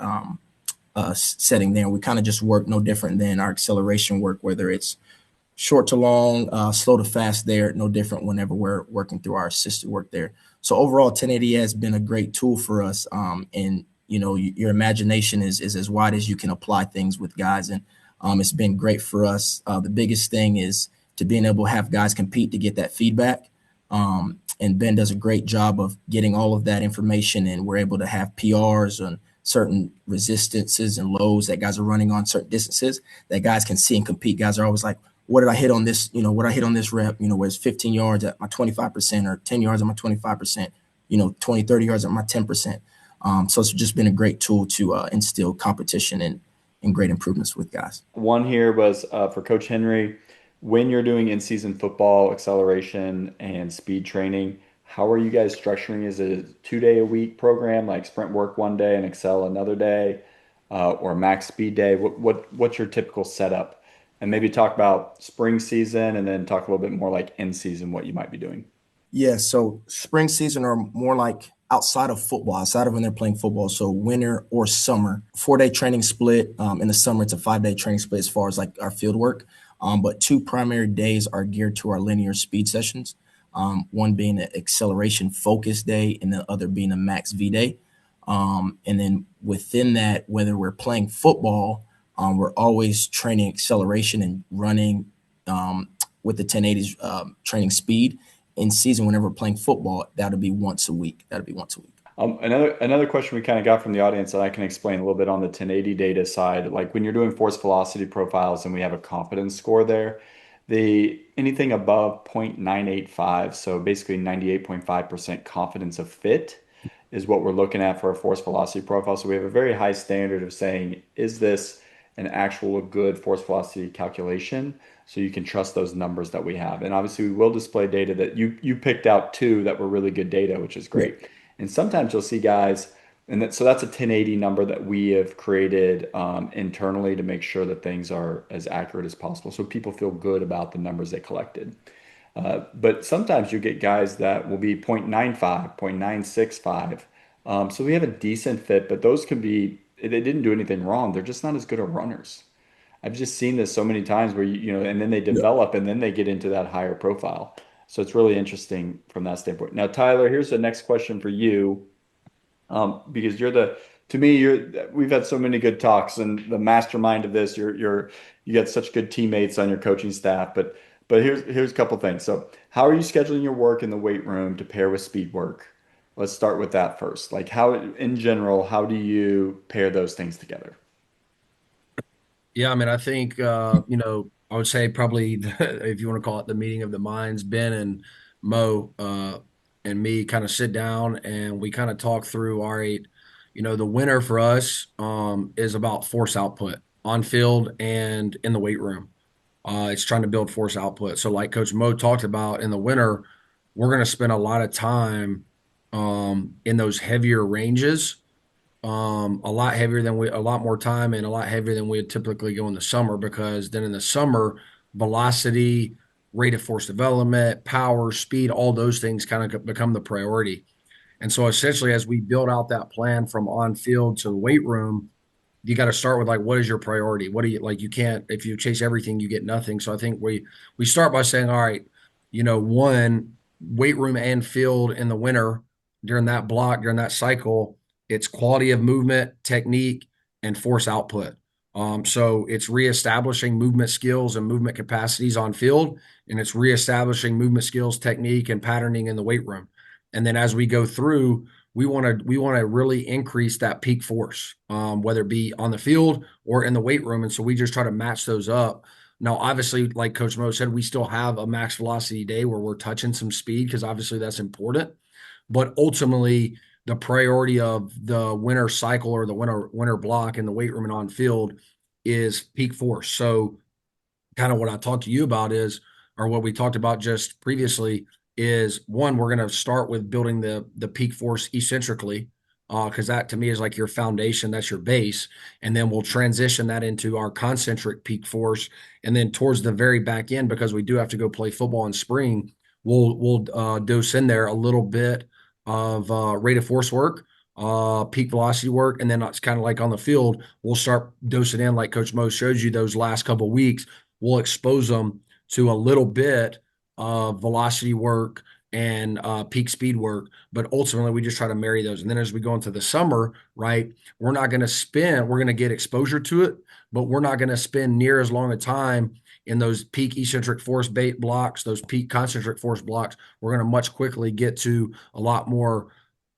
setting there. We kind of just work no different than our acceleration work, whether it's short to long, slow to fast there, no different whenever we're working through our assisted work there. So overall, 1080 has been a great tool for us. And, you know, your imagination is as wide as you can apply things with guys. And it's been great for us. The biggest thing is to being able to have guys compete to get that feedback. And Ben does a great job of getting all of that information, and we're able to have PRs on certain resistances and lows that guys are running on certain distances that guys can see and compete. Guys are always like, what did I hit on this? You know, what did I hit on this rep? You know, where it's 15 yards at my 25% or 10 yards at my 25%, you know, 20, 30 yards at my 10%. So it's just been a great tool to instill competition and great improvements with guys. One here was for Coach Henry. When you're doing in-season football acceleration and speed training, how are you guys structuring? Is it a 2 day a week program, like sprint work one day and excel another day, or max speed day? What's your typical setup? And maybe talk about spring season and then talk a little bit more like in season, what you might be doing. Yeah, so spring season are more like outside of football, outside of when they're playing football. So winter or summer, 4 day training split. In the summer, it's a 5 day training split as far as like our field work. But two primary days are geared to our linear speed sessions. One being an acceleration focus day and the other being a max V day. And then within that, whether we're playing football, we're always training acceleration and running with the 1080s training speed. In season, whenever we're playing football, that'll be once a week. Another question we kind of got from the audience that I can explain a little bit on the 1080 data side, like when you're doing force velocity profiles and we have a confidence score there, the anything above 0.985, so basically 98.5% confidence of fit is what we're looking at for a force velocity profile. So we have a very high standard of saying, is this an actual good force velocity calculation? So you can trust those numbers that we have. And obviously we will display data that you picked out two that were really good data, which is Yeah. great. And sometimes you'll see guys, so that's a 1080 number that we have created internally to make sure that things are as accurate as possible, so people feel good about the numbers they collected. But sometimes you get guys that will be 0.95, 0.965. So we have a decent fit, but those can be, they didn't do anything wrong. They're just not as good at runners. I've just seen this so many times where and then they Yeah. develop and then they get into that higher profile. So it's really interesting from that standpoint. Now, Tyler, here's the next question for you, because to me, we've had so many good talks and the mastermind of this. You got such good teammates on your coaching staff, but here's a couple things. So, how are you scheduling your work in the weight room to pair with speed work? Let's start with that first. Like in general, how do you pair those things together? Yeah, I mean, I think I would say probably if you want to call it the meeting of the minds, Ben and Mo and me kind of sit down and we kind of talk through, all right, The winner for us is about force output on field and in the weight room. It's trying to build force output. So, like Coach Mo talked about in the winter, we're going to spend a lot of time in those heavier ranges, a lot more time and a lot heavier than we would typically go in the summer because then in the summer, velocity, rate of force development, power, speed, all those things kind of become the priority. And so essentially, as we build out that plan from on field to the weight room, you got to start with like, what is your priority? What do you like? You can't, if you chase everything, you get nothing. So I think we start by saying, all right, one, weight room and field in the winter during that block, during that cycle, it's quality of movement, technique, and force output. So it's reestablishing movement skills and movement capacities on field, and it's reestablishing movement skills, technique, and patterning in the weight room. And then as we go through, we want to really increase that peak force, whether it be on the field or in the weight room. And so we just try to match those up. Now, obviously, like Coach Mo said, we still have a max velocity day where we're touching some speed because obviously that's important. But ultimately, the priority of the winter cycle or the winter block in the weight room and on field is peak force. So kind of what I talked to you about is, or what we talked about just previously is one, we're going to start with building the peak force eccentrically, because that to me is like your foundation, that's your base, and then we'll transition that into our concentric peak force, and then towards the very back end, because we do have to go play football in spring, we'll dose in there a little bit of rate of force work. Peak velocity work, and then it's kind of like on the field, we'll start dosing in like Coach Mo showed you those last couple of weeks. We'll expose them to a little bit of velocity work and peak speed work, but ultimately we just try to marry those. And then as we go into the summer, right, we're going to get exposure to it, but we're not going to spend near as long a time in those peak eccentric force bait blocks, those peak concentric force blocks. We're going to much quickly get to a lot more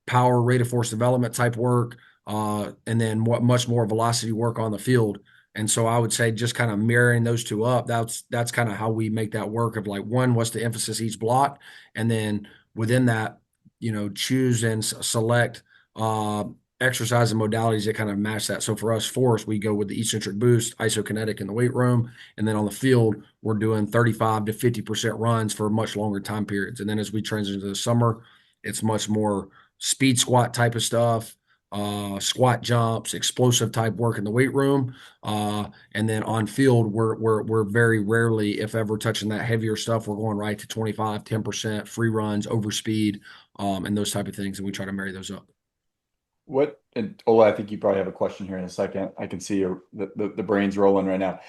power, rate of force development type work, and then much more velocity work on the field. And so I would say just kind of marrying those two up. That's kind of how we make that work of like one, what's the emphasis each block, and then within that, choose and select exercise and modalities that kind of match that. So for us, force, we go with the eccentric boost, isokinetic in the weight room, and then on the field, we're doing 35 to 50% runs for much longer time periods. And then as we transition to the summer, it's much more speed squat type of stuff, squat jumps, explosive type work in the weight room, and then on field, we're very rarely, if ever, touching that heavier stuff. We're going right to 25, 10% free runs, over speed, and those type of things, and we try to marry those up. What, and Ola, I think you probably have a question here in a second. I can see the brain's rolling right now.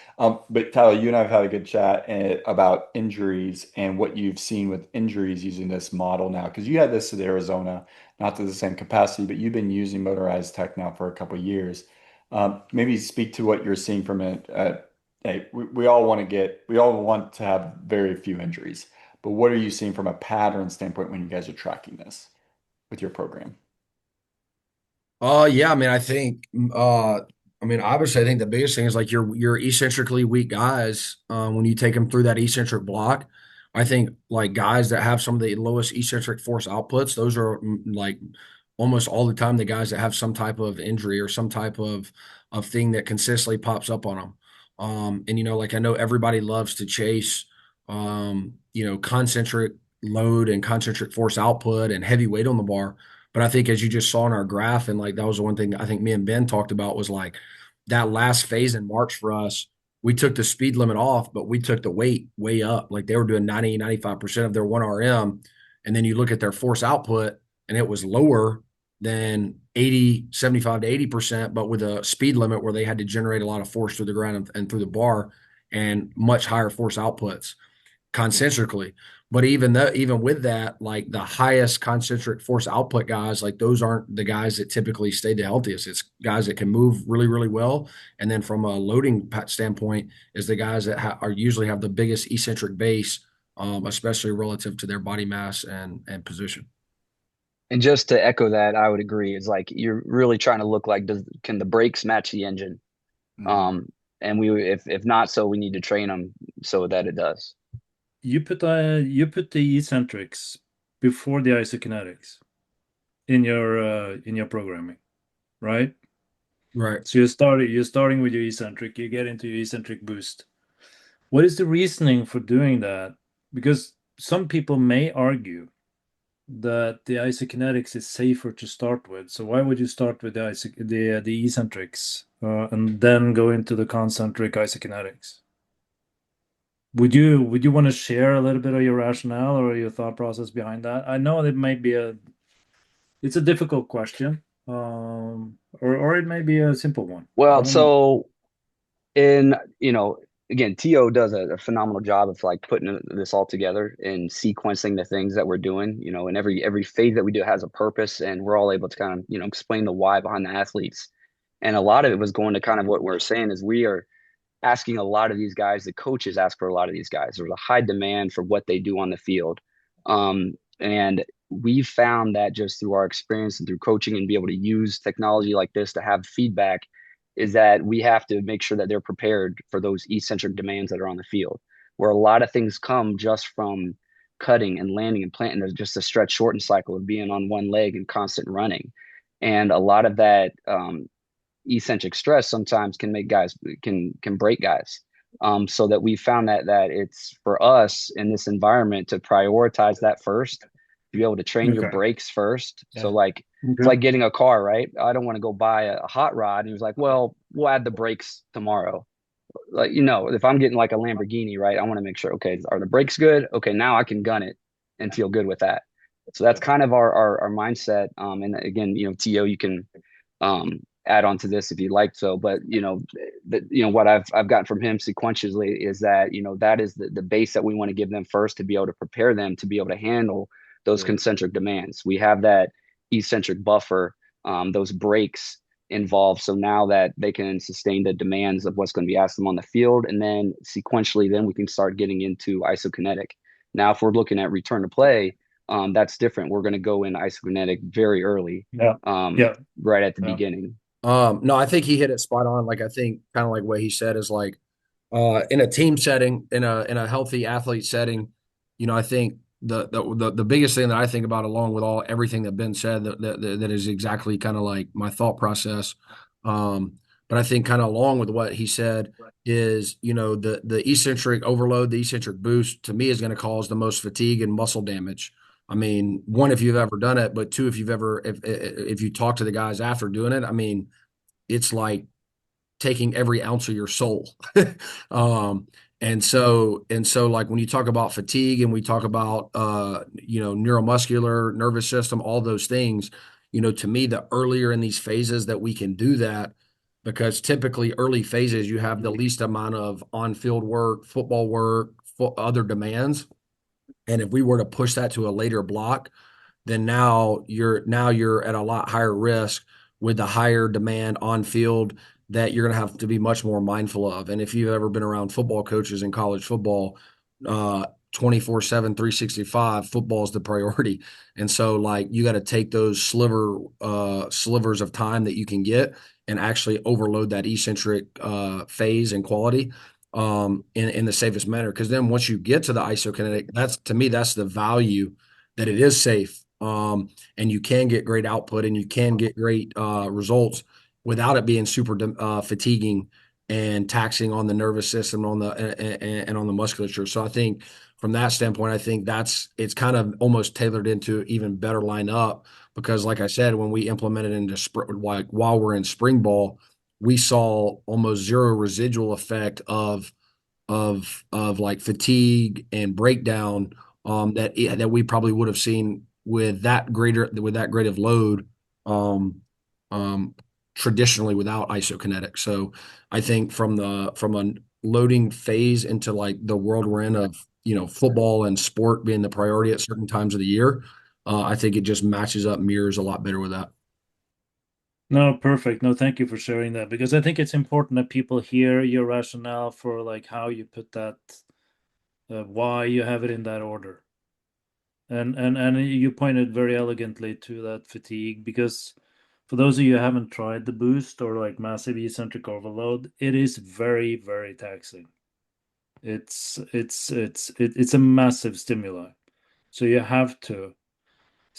But Tyler, you and I have had a good chat about injuries and what you've seen with injuries using this model now, because you had this at Arizona, not to the same capacity, but you've been using motorized tech now for a couple of years. Maybe speak to what you're seeing from it. Hey, we all want to have very few injuries, but what are you seeing from a pattern standpoint when you guys are tracking this with your program? Yeah, I mean, obviously, I think the biggest thing is like your eccentrically weak guys. When you take them through that eccentric block, I think like guys that have some of the lowest eccentric force outputs, those are like almost all the time the guys that have some type of injury or some type of thing that consistently pops up on them. And like I know everybody loves to chase, concentric load and concentric force output and heavy weight on the bar. But I think as you just saw in our graph, and like that was the one thing I think me and Ben talked about was like that last phase in March for us, we took the speed limit off, but we took the weight way up. Like they were doing 90, 95% of their 1 RM. And then you look at their force output and it was lower than 80, 75 to 80%, but with a speed limit where they had to generate a lot of force through the ground and through the bar and much higher force outputs concentrically. But even with that, like the highest concentric force output guys, like those aren't the guys that typically stay the healthiest. It's guys that can move really, really well. And then from a loading standpoint, is the guys that are usually have the biggest eccentric base, especially relative to their body mass and position. And just to echo that, I would agree. It's like you're really trying to look like can the brakes match the engine? Mhm. Um, and if not, so we need to train them so that it does. You put the eccentrics before the isokinetics in your programming. right? Right. So you're starting with your eccentric, you get into your eccentric boost. What is the reasoning for doing that? Because some people may argue that the isokinetics is safer to start with. So why would you start with the eccentrics and then go into the concentric isokinetics? Would you want to share a little bit of your rationale or your thought process behind that? I know it might be it's a difficult question, or it may be a simple one. I Well, don't know. so in, again, TO does a phenomenal job of like putting this all together and sequencing the things that we're doing, and every phase that we do has a purpose, and we're all able to kind of, explain the why behind the athletes. And a lot of it was going to kind of what we're saying is we are asking a lot of these guys, the coaches ask for a lot of these guys. There's a high demand for what they do on the field. And we've found that just through our experience and through coaching and be able to use technology like this to have feedback is that we have to make sure that they're prepared for those eccentric demands that are on the field, where a lot of things come just from cutting and landing and planting. There's just a stretch shorten cycle of being on one leg and constant running. And a lot of that eccentric stress sometimes can make guys can break guys. So that we found that it's for us in this environment to prioritize that first, to be able to train your Okay. brakes first. So Yeah. like it's Okay. like getting a car, right? I don't want to go buy a hot rod. And he was like, well, we'll add the brakes tomorrow. Like, if I'm getting like a Lamborghini, right, I want to make sure, okay, are the brakes good? Okay, now I can gun it and feel good with that. So that's kind of our mindset. And again, TO, you can add on to this if you'd like so, but what I've gotten from him sequentially is that that is the base that we want to give them first to be able to prepare them to be able to handle those concentric demands. We have that eccentric buffer, those breaks involved, so now that they can sustain the demands of what's going to be asked of them on the field, and then sequentially then we can start getting into isokinetic. Now if we're looking at return to play, that's different. We're going to go in isokinetic very early, Yeah. um, Yeah. right at the Yeah. beginning. No, I think he hit it spot on. Like I think kind of like what he said is like in a team setting, in a healthy athlete setting, I think the biggest thing that I think about along with all everything that Ben said that is exactly kind of like my thought process. Um, but I think kind of along with what he said is, the eccentric overload, the eccentric boost to me is going to cause the most fatigue and muscle damage. I mean, one, if you've ever done it, but two, if you talk to the guys after doing it, I mean, it's like taking every ounce of your soul. um, and so like when you talk about fatigue and we talk about neuromuscular, nervous system, all those things, to me, the earlier in these phases that we can do that, because typically early phases you have the least amount of on-field work, football work, other demands. And if we were to push that to a later block, then now you're at a lot higher risk with the higher demand on field that you're going to have to be much more mindful of. And if you've ever been around football coaches in college football, 24/7, 365, football is the priority. And so like you got to take those slivers of time that you can get and actually overload that eccentric phase and quality in the safest manner. Because then once you get to the isokinetic, that's to me, that's the value that it is safe. And you can get great output and you can get great results without it being super fatiguing and taxing on the nervous system and on the musculature. So I think from that standpoint, I think it's kind of almost tailored into even better lineup because, like I said, when we implemented into like while we're in spring ball, we saw almost zero residual effect of like fatigue and breakdown that we probably would have seen with that great of load um, um, traditionally without isokinetic. So I think from a loading phase into like the world we're in of football and sport being the priority at certain times of the year, I think it just matches up mirrors a lot better with that. No, perfect. No, thank you for sharing that because I think it's important that people hear your rationale for like how you put that, why you have it in that order. And you pointed very elegantly to that fatigue because for those of you who haven't tried the boost or like massive eccentric overload, it is very, very taxing. It's a massive stimuli. So you have to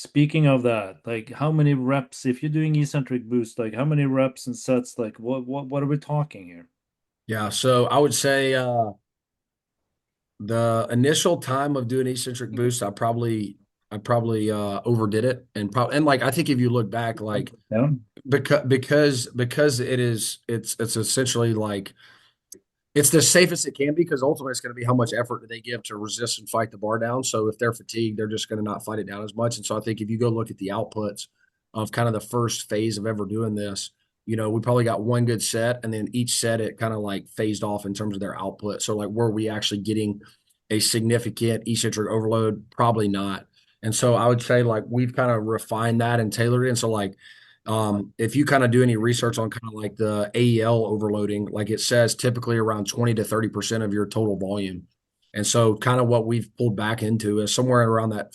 Speaking of that, like how many reps, if you're doing eccentric boost, like how many reps and sets, like what are we talking here? Yeah, so I would say the initial time of doing eccentric boost, I probably overdid it, and like I think if you look back, like Yeah. because it's essentially like it's the safest it can be because ultimately it's going to be how much effort do they give to resist and fight the bar down. So if they're fatigued, they're just going to not fight it down as much. And so I think if you go look at the outputs of kind of the first phase of ever doing this, we probably got one good set, and then each set it kind of like phased off in terms of their output. So like, were we actually getting a significant eccentric overload? Probably not. And so I would say like we've kind of refined that and tailored it. And so like if you kind of do any research on kind of like the AEL overloading, like it says typically around 20 to 30% of your total volume. And so kind of what we've pulled back into is somewhere around that,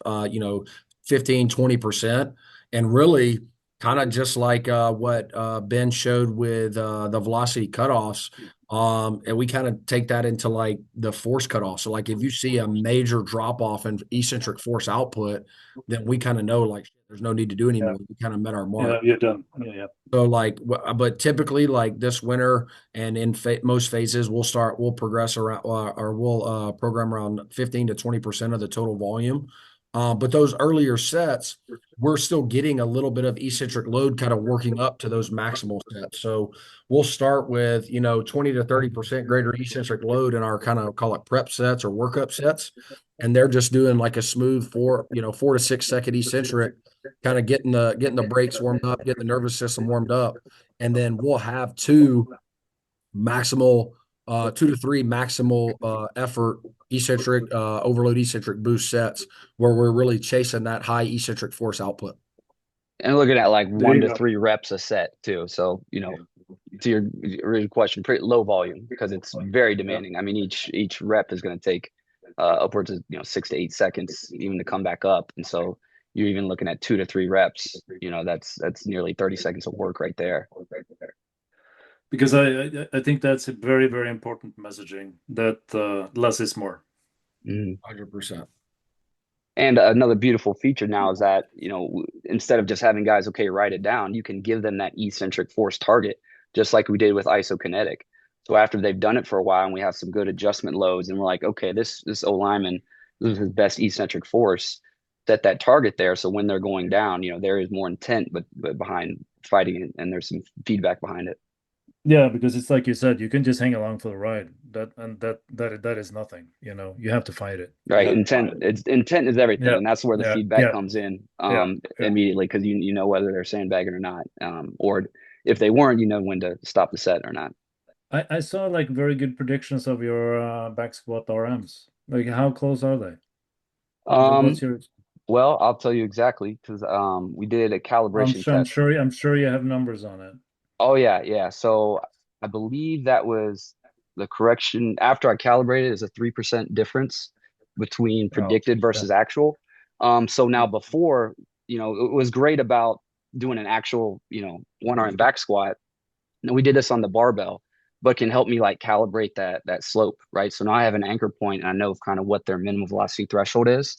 15, 20%. And really kind of just like what Ben showed with the velocity cutoffs. And we kind of take that into like the force cutoff. So like if you see a major drop off in eccentric force output, then we kind of know like there's no need to do Yeah. anymore. We kind of met our Yeah, mark. you're done. Yeah, yeah. So like, but typically like this winter and in most phases, we'll progress around or we'll program around 15 to 20% of the total volume. But those earlier sets, we're still getting a little bit of eccentric load kind of working up to those maximal sets. So we'll start with, 20 to 30% greater eccentric load in our kind of call it prep sets or workup sets. And they're just doing like a smooth 4 to 6 second eccentric, kind of getting the brakes warmed up, getting the nervous system warmed up, and then we'll have maximal, 2 to 3 maximal effort eccentric overload eccentric boost sets where we're really chasing that high eccentric force output. And looking at like There one you to go. three reps a set too. So, to your original question, pretty low volume because it's very Yeah. demanding. I mean, each rep is going to take upwards of 6 to 8 seconds even to come back up, and so you're even looking at 2 to 3 reps. That's nearly 30 seconds of work right there. Because I think that's a very, very important messaging that less is more. Mhm. 100%. And another beautiful feature now is that, instead of just having guys, okay, write it down, you can give them that eccentric force target, just like we did with isokinetic. So after they've done it for a while and we have some good adjustment loads and we're like, okay, this O lineman, this is his best eccentric force, set that target there. So when they're going down, there is more intent, but behind fighting it, and there's some feedback behind it. Yeah, because it's like you said, you can just hang along for the ride. That is nothing. You have to fight it. You Right. have to fight it. Intent is everything. Yeah, And that's where the yeah, feedback yeah, comes in yeah, yeah. immediately because you know whether they're sandbagging or not. Or if they weren't, you know when to stop the set or not. I saw like very good predictions of your back squat RMs. Like, how close are they? What's Um, your? well, I'll tell you exactly because we did a calibration test. I'm sure you have numbers on it. Oh yeah, yeah. So I believe that was the correction after I calibrated is a 3% difference between Oh, predicted yeah. versus actual. So now before, it was great about doing an actual, one arm back squat. And we did this on the barbell, but can help me like calibrate that slope, right? So now I have an anchor point and I know kind of what their minimum velocity threshold is.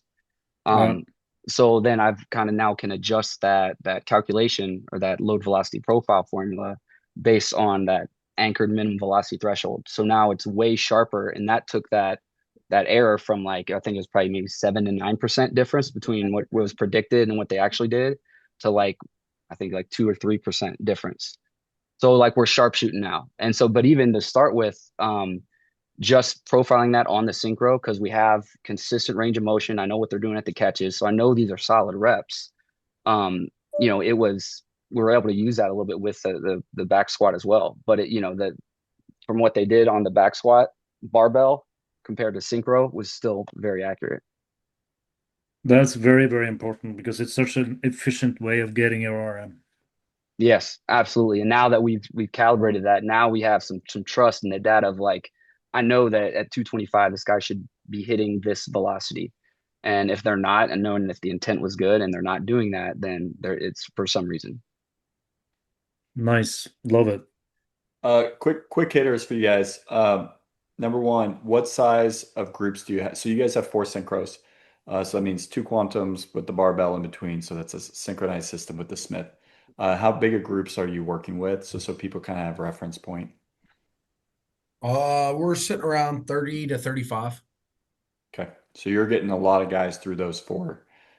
Yeah. Um, so then I've kind of now can adjust that calculation or that load velocity profile formula based on that anchored minimum velocity threshold. So now it's way sharper, and that took that error from like I think it was probably maybe 7 to 9% difference between what was predicted and what they actually did to like I think like 2 or 3% difference. So like we're sharpshooting now, and so but even to start with, just profiling that on the synchro because we have consistent range of motion. I know what they're doing at the catches, so I know these are solid reps. It was we were able to use that a little bit with the back squat as well. But that from what they did on the back squat barbell compared to synchro was still very accurate. That's very, very important because it's such an efficient way of getting your RM. Yes, absolutely. And now that we've calibrated that, now we have some trust in the data of like, I know that at 225 this guy should be hitting this velocity. And if they're not, and knowing if the intent was good and they're not doing that, then it's for some reason. Nice. Love it. Quick hitters for you guys. Number one, what size of groups do you have? So you guys have four synchros. So that means two quantums with the barbell in between. So that's a synchronized system with the Smith. How big of groups are you working with? So people kind of have reference point. We're sitting around 30 to 35. Okay. So you're getting a lot of guys through those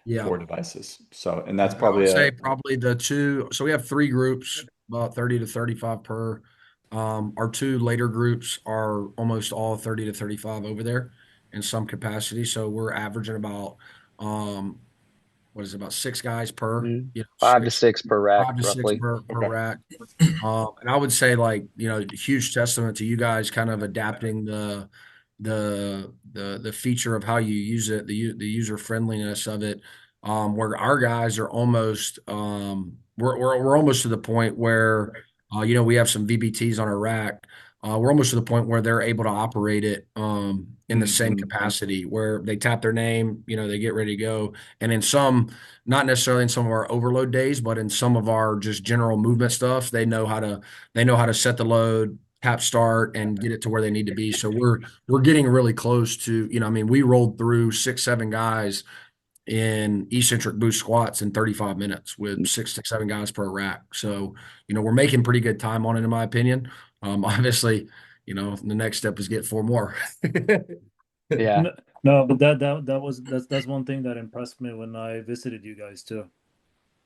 Yeah. four devices. So, and Yeah, that's I probably would a, say probably the two. So we have three groups, about 30 to 35 per. Our two later groups are almost all 30 to 35 over there in some capacity. So we're averaging about, um, what is it, about six guys per, Mm. you know, 5 to 6 per rack, 5 to 6 roughly. per okay. rack. And I would say, like, huge testament to you guys kind of adapting the feature of how you use it, the user friendliness of it. Where our guys are almost we're almost to the point where we have some VBTs on our rack. We're almost to the point where they're able to operate it in the same Mhm. capacity where they tap their name, they get ready to go. And in some, not necessarily in some of our overload days, but in some of our just general movement stuff, they know how to set the load, tap start, and get it to where they need to be. So we're getting really close to, I mean, we rolled through 6, 7 guys in eccentric boost squats in 35 minutes with 6 to 7 guys per rack. So, we're making pretty good time on it, in my opinion. Obviously, the next step is get four more. Yeah. No, no, but that's one thing that impressed me when I visited you guys too.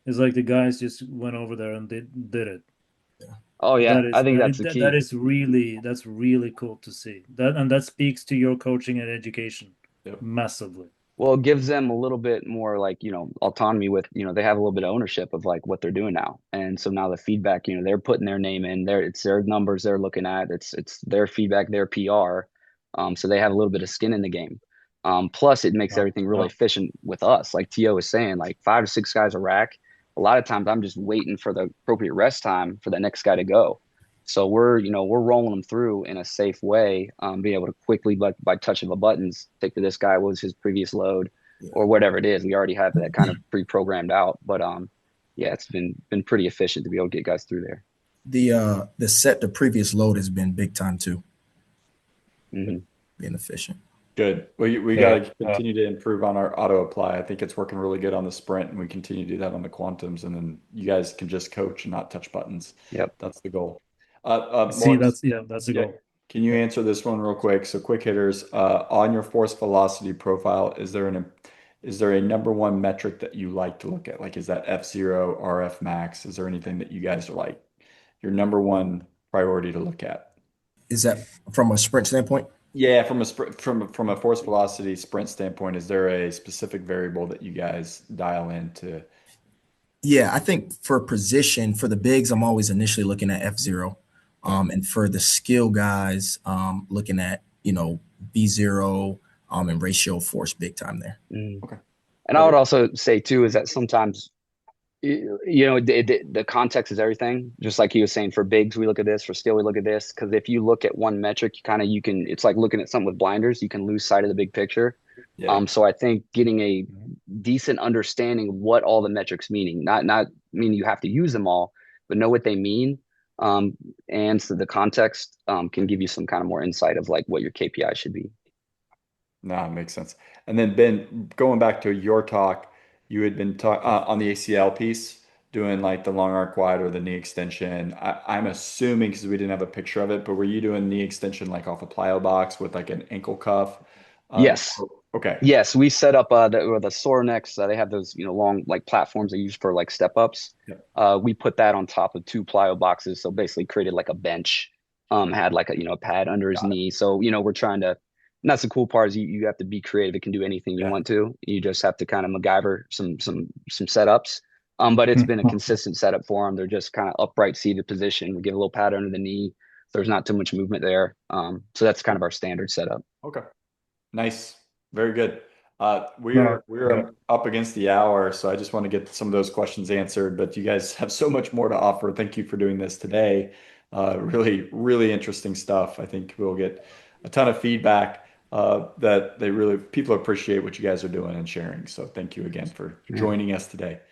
It's like the guys just went over there and did it. Oh yeah. That I is think that that's is the that, that key. is really that's really cool to see. That speaks to your coaching and education Yep. massively. Well, it gives them a little bit more like, autonomy with, they have a little bit of ownership of like what they're doing now. And so now the feedback, they're putting their name in there. It's their numbers they're looking at. It's their feedback, their PR. So they have a little bit of skin in the game. Plus it makes Wow. everything really Wow. efficient with us. Like Tio was saying, like 5 to 6 guys a rack. A lot of times I'm just waiting for the appropriate rest time for the next guy to go. So we're rolling them through in a safe way, being able to quickly, by touch of a buttons, take to this guy what was his previous load Yeah. or whatever it is. We already have that kind of pre-programmed out. But yeah, it's been pretty efficient to be able to get guys through there. The set the previous load has been big time too, Hmm. being efficient. Good. We got Yeah. to continue to improve on our auto apply. I think it's working really good on the sprint, and we continue to do that on the quantums. And then you guys can just coach and not touch buttons. Yep. That's the goal. See, Morton, that's the yeah, goal. can you answer this one real quick? So quick hitters, on your force velocity profile, is there a number one metric that you like to look at? Like, is that F0, RF max? Is there anything that you guys are like your number one priority to look at? Is that from a sprint standpoint? Yeah, from a from a force velocity sprint standpoint, is there a specific variable that you guys dial into? Yeah, I think for position for the bigs, I'm always initially looking at F0. Okay. And for the skill guys, looking at V0 and ratio force big time there. Mm. Okay. And I would Perfect. also say too is that sometimes the context is everything. Just like he was saying, for bigs we look at this, for skill we look at this. Because if you look at one metric, you can it's like looking at something with blinders. You can lose sight of the big picture. Yeah. So I think getting a decent understanding of what all the metrics meaning, not meaning you have to use them all, but know what they mean. Um, and so the context can give you some kind of more insight of like what your KPI should be. No, it makes sense. And then Ben, going back to your talk, you had been talk on the ACL piece, doing like the long arc wide or the knee extension. I'm assuming because we didn't have a picture of it, but were you doing knee extension like off a plyo box with like an ankle cuff? Yes. Okay. Yes, we set up the sore necks. They have those long like platforms they use for like step ups. Yeah. We put that on top of two plyo boxes, so basically created like a bench. Had like a pad under his Got it. knee. So we're trying to. And that's the cool part is you have to be creative. It can do anything you Yeah. want to. You just have to kind of MacGyver some setups. But it's been a consistent setup for them. They're just kind of upright seated position. We give a little pad under the knee. So there's not too much movement there. So that's kind of our standard setup. Okay. Nice. Very good. No, yeah. We're up against the hour, so I just want to get some of those questions answered. But you guys have so much more to offer. Thank you for doing this today. Really, really interesting stuff. I think we'll get a ton of feedback that people appreciate what you guys are doing and sharing. So thank you again for Yeah. joining us today.